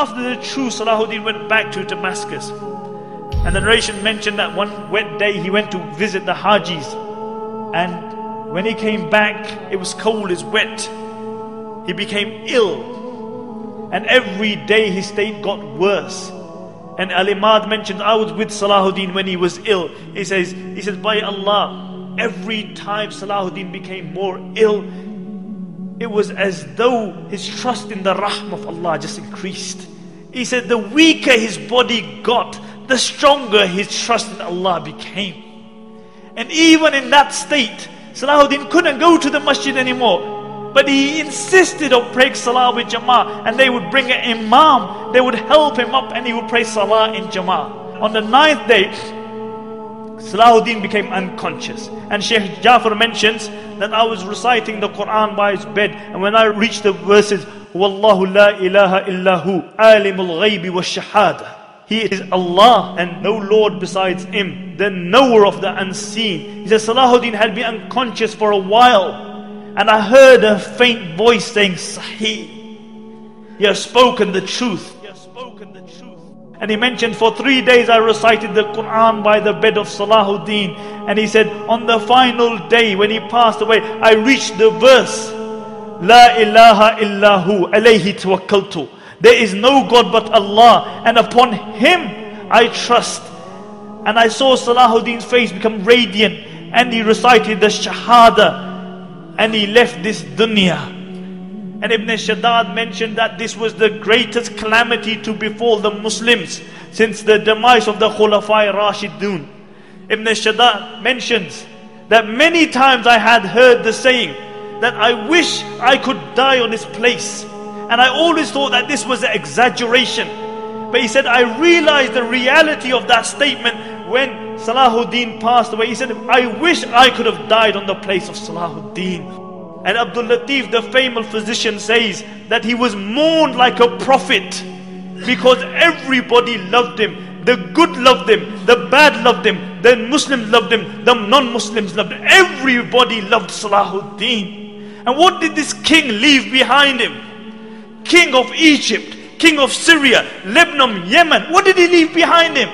after the true Salaahuddeen went back to Damascus. And the narration mentioned that one wet day he went to visit the Hajis. And when he came back, it was cold, it's wet. He became ill. And every day his state got worse. And Al-Imad mentioned, I was with Salaahuddeen when he was ill. He says, by Allah, every time Salaahuddeen became more ill, it was as though his trust in the Rahm of Allah just increased. He said, the weaker his body got, the stronger his trust in Allah became. And even in that state, Salaahuddeen couldn't go to the masjid anymore. But he insisted on praying Salah with Jama'ah. And they would bring an Imam, they would help him up, and he would pray Salah in Jama'ah. On the 9th day, Salaahuddeen became unconscious. And Shaykh Jafar mentions that I was reciting the Quran by his bed, and when I reached the verses, Wallahu la ilaha illahu, alimul ghaybi wa shahada. He is Allah and no Lord besides Him, the knower of the unseen. He says Salaahuddeen had been unconscious for a while, and I heard a faint voice saying, Sahih, you have spoken the truth. And he mentioned, for 3 days I recited the Quran by the bed of Salaahuddeen. And he said, on the final day when he passed away, I reached the verse, La ilaha illahu alayhi tawakkaltu. There is no God but Allah, and upon Him I trust. And I saw Salaahuddin's face become radiant, and he recited the Shahada, and he left this dunya. And Ibn Shaddad mentioned that this was the greatest calamity to befall the Muslims since the demise of the Khulafai Rashidun. Ibn Shaddad mentions that many times I had heard the saying that I wish I could die on this place. And I always thought that this was an exaggeration. But he said, I realized the reality of that statement when Salaahuddin passed away. He said, I wish I could have died on the place of Salaahuddin. And Abdul Latif, the famous physician, says that he was mourned like a prophet because everybody loved him. The good loved him, the bad loved him, the Muslims loved him, the non-Muslims loved him. Everybody loved Salaahuddin. And what did this king leave behind him? King of Egypt, king of Syria, Lebanon, Yemen. What did he leave behind him?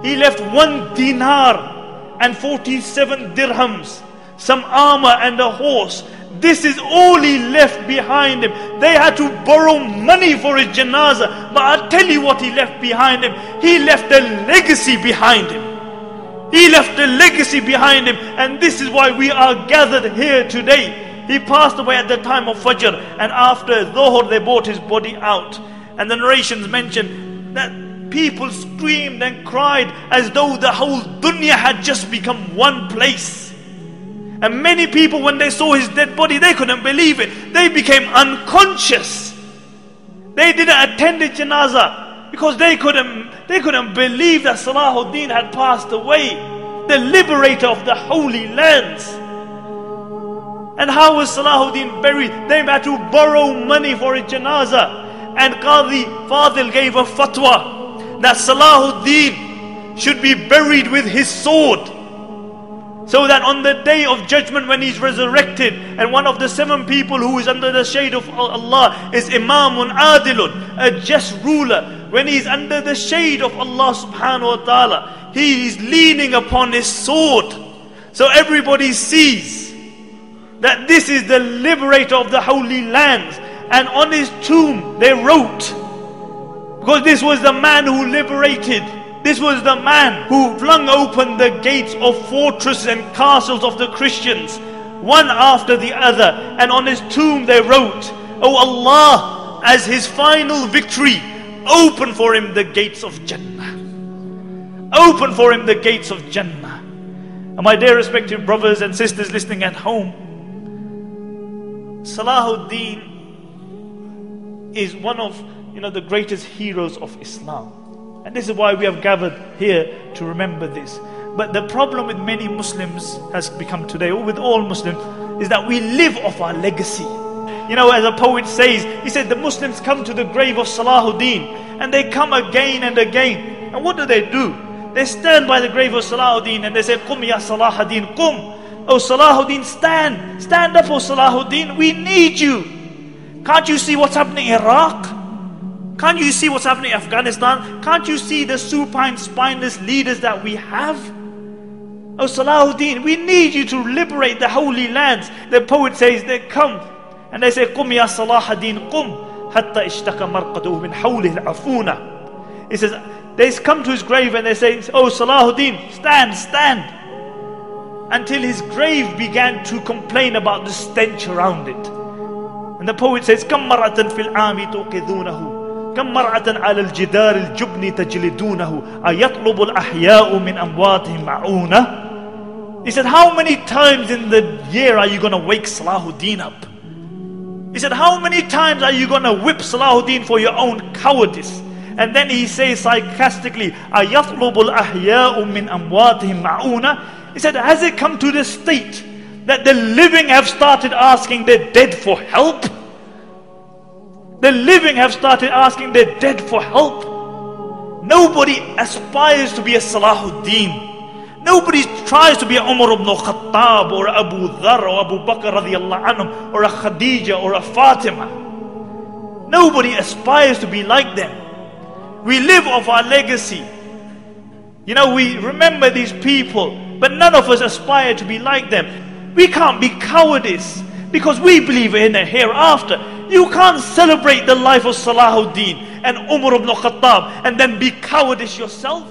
He left 1 dinar and 47 dirhams, some armor and a horse. This is all he left behind him. They had to borrow money for his janazah. But I'll tell you what he left behind him. He left a legacy behind him. He left a legacy behind him. And this is why we are gathered here today. He passed away at the time of Fajr, and after Dhuhr they brought his body out. And the narrations mention that people screamed and cried as though the whole dunya had just become one place. And many people, when they saw his dead body, they couldn't believe it. They became unconscious. They didn't attend the janazah because they couldn't believe that Salaahuddin had passed away, the liberator of the holy lands. And how was Salaahuddin buried? They had to borrow money for his janazah. And Qadi Fadil gave a fatwa that Salaahuddin should be buried with his sword, so that on the day of judgment when he's resurrected, and one of the 7 people who is under the shade of Allah is Imamun Adilun, a just ruler, when he's under the shade of Allah subhanahu wa ta'ala, he is leaning upon his sword. So everybody sees that this is the liberator of the holy lands. And on his tomb they wrote, because this was the man who liberated, this was the man who flung open the gates of fortresses and castles of the Christians, one after the other. And on his tomb they wrote, Oh Allah, as his final victory, open for him the gates of Jannah. Open for him the gates of Jannah. And my dear respected brothers and sisters listening at home, Salaahuddin is one of the greatest heroes of Islam. And this is why we have gathered here to remember this. But the problem with many Muslims has become today, or with all Muslims, is that we live off our legacy. As a poet says, he said the Muslims come to the grave of Salaahuddin, and they come again and again. And what do? They stand by the grave of Salaahuddin and they say, Qum ya Salaahuddin, Qum. Oh Salaahuddin, stand. Stand up, oh Salaahuddin. We need you. Can't you see what's happening in Iraq? Can't you see what's happening in Afghanistan? Can't you see the supine, spineless leaders that we have? Oh Salaahuddeen, we need you to liberate the holy lands. The poet says they come and they say, Qum ya Salaahuddeen, qum hatta ishtaka marqaduhu min hawlih al-afuna. He says, they come to his grave and they say, oh Salaahuddeen, stand, stand. Until his grave began to complain about the stench around it. And the poet says, كم مرة في العام توقظونه كم مرة على الجدار الجبن تجلدونه أيطلب الأحياء من أمواتهم معونة. He said, how many times in the year are you going to wake Salaahuddeen up? He said, how many times are you going to whip Salaahuddeen for your own cowardice? And then he says sarcastically, أيطلب الأحياء من أمواتهم معونة. He said, has it come to the state that the living have started asking the dead for help? The living have started asking the dead for help. Nobody aspires to be a Salaahuddeen. Nobody tries to be a Umar ibn Khattab or Abu Dhar or Abu Bakr radiallahu anhum or a Khadija or a Fatima. Nobody aspires to be like them. We live off our legacy. You know, we remember these people, but none of us aspire to be like them. We can't be cowardice because we believe in a hereafter. You can't celebrate the life of Salaahuddeen and Umar ibn Khattab and then be cowardice yourself.